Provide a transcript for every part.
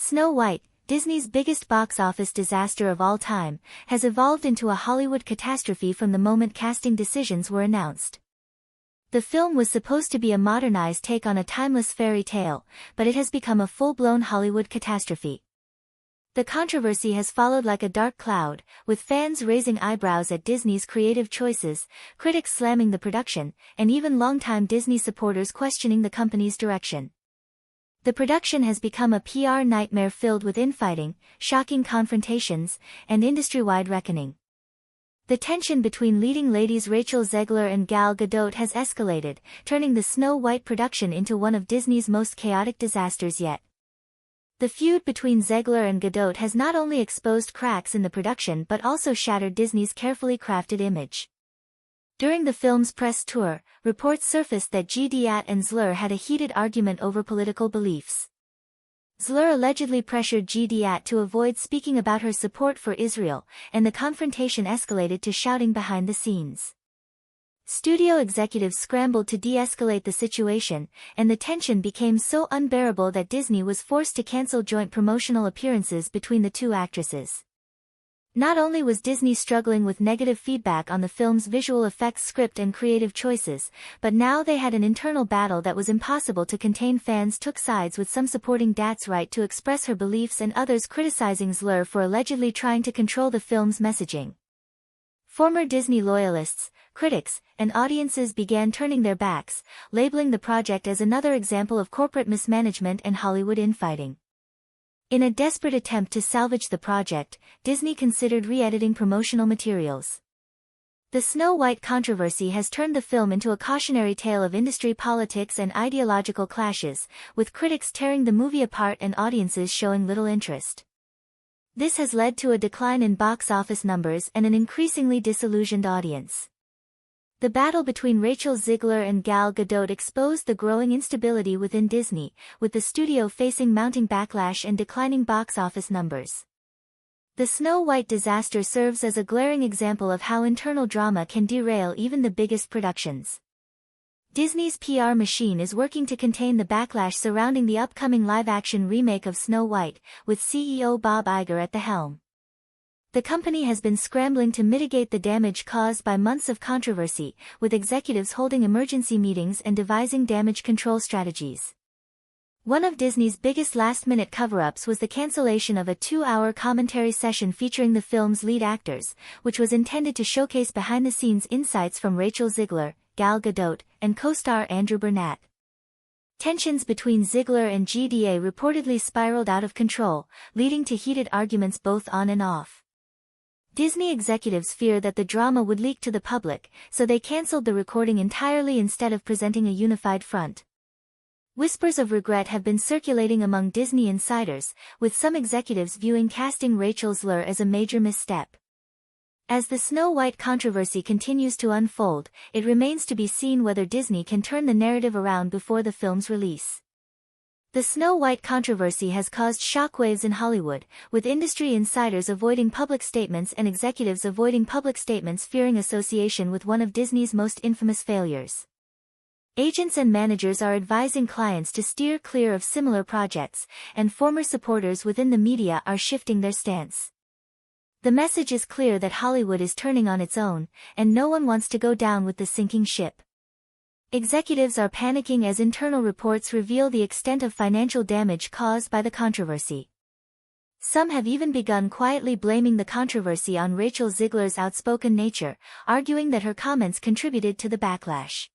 Snow White, Disney's biggest box office disaster of all time, has evolved into a Hollywood catastrophe from the moment casting decisions were announced. The film was supposed to be a modernized take on a timeless fairy tale, but it has become a full-blown Hollywood catastrophe. The controversy has followed like a dark cloud, with fans raising eyebrows at Disney's creative choices, critics slamming the production, and even longtime Disney supporters questioning the company's direction. The production has become a PR nightmare filled with infighting, shocking confrontations, and industry-wide reckoning. The tension between leading ladies Rachel Zegler and Gal Gadot has escalated, turning the Snow White production into one of Disney's most chaotic disasters yet. The feud between Zegler and Gadot has not only exposed cracks in the production but also shattered Disney's carefully crafted image. During the film's press tour, reports surfaced that Dadot and Zegler had a heated argument over political beliefs. Zegler allegedly pressured Dadot to avoid speaking about her support for Israel, and the confrontation escalated to shouting behind the scenes. Studio executives scrambled to de-escalate the situation, and the tension became so unbearable that Disney was forced to cancel joint promotional appearances between the two actresses. Not only was Disney struggling with negative feedback on the film's visual effects script and creative choices, but now they had an internal battle that was impossible to contain. Fans took sides, with some supporting Dadot's right to express her beliefs and others criticizing Zegler for allegedly trying to control the film's messaging. Former Disney loyalists, critics, and audiences began turning their backs, labeling the project as another example of corporate mismanagement and Hollywood infighting. In a desperate attempt to salvage the project, Disney considered re-editing promotional materials. The Snow White controversy has turned the film into a cautionary tale of industry politics and ideological clashes, with critics tearing the movie apart and audiences showing little interest. This has led to a decline in box office numbers and an increasingly disillusioned audience. The battle between Rachel Zegler and Gal Gadot exposed the growing instability within Disney, with the studio facing mounting backlash and declining box office numbers. The Snow White disaster serves as a glaring example of how internal drama can derail even the biggest productions. Disney's PR machine is working to contain the backlash surrounding the upcoming live-action remake of Snow White, with CEO Bob Iger at the helm. The company has been scrambling to mitigate the damage caused by months of controversy, with executives holding emergency meetings and devising damage control strategies. One of Disney's biggest last-minute cover-ups was the cancellation of a 2-hour commentary session featuring the film's lead actors, which was intended to showcase behind-the-scenes insights from Rachel Zegler, Gal Gadot, and co-star Andrew Burnett. Tensions between Zegler and Dadot reportedly spiraled out of control, leading to heated arguments both on and off. Disney executives fear that the drama would leak to the public, so they cancelled the recording entirely instead of presenting a unified front. Whispers of regret have been circulating among Disney insiders, with some executives viewing casting Rachel Zegler as a major misstep. As the Snow White controversy continues to unfold, it remains to be seen whether Disney can turn the narrative around before the film's release. The Snow White controversy has caused shockwaves in Hollywood, with industry insiders avoiding public statements and executives avoiding public statements fearing association with one of Disney's most infamous failures. Agents and managers are advising clients to steer clear of similar projects, and former supporters within the media are shifting their stance. The message is clear that Hollywood is turning on its own, and no one wants to go down with the sinking ship. Executives are panicking as internal reports reveal the extent of financial damage caused by the controversy. Some have even begun quietly blaming the controversy on Rachel Zegler's outspoken nature, arguing that her comments contributed to the backlash.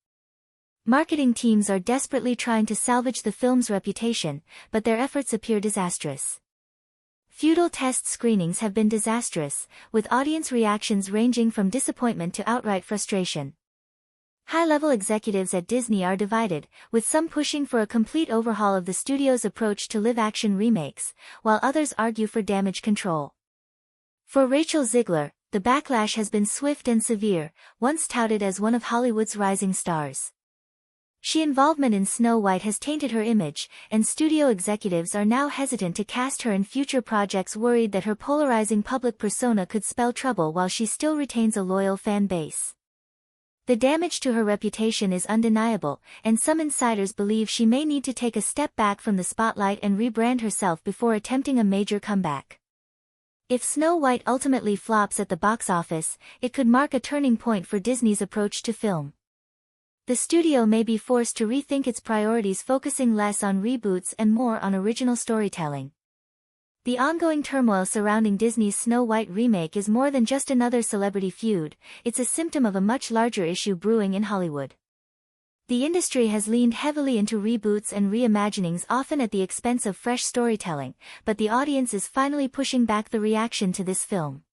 Marketing teams are desperately trying to salvage the film's reputation, but their efforts appear disastrous. Futile test screenings have been disastrous, with audience reactions ranging from disappointment to outright frustration. High-level executives at Disney are divided, with some pushing for a complete overhaul of the studio's approach to live-action remakes, while others argue for damage control. For Rachel Zegler, the backlash has been swift and severe, once touted as one of Hollywood's rising stars. Her involvement in Snow White has tainted her image, and studio executives are now hesitant to cast her in future projects, worried that her polarizing public persona could spell trouble while she still retains a loyal fan base. The damage to her reputation is undeniable, and some insiders believe she may need to take a step back from the spotlight and rebrand herself before attempting a major comeback. If Snow White ultimately flops at the box office, it could mark a turning point for Disney's approach to film. The studio may be forced to rethink its priorities, focusing less on reboots and more on original storytelling. The ongoing turmoil surrounding Disney's Snow White remake is more than just another celebrity feud, it's a symptom of a much larger issue brewing in Hollywood. The industry has leaned heavily into reboots and reimaginings, often at the expense of fresh storytelling, but the audience is finally pushing back the reaction to this film.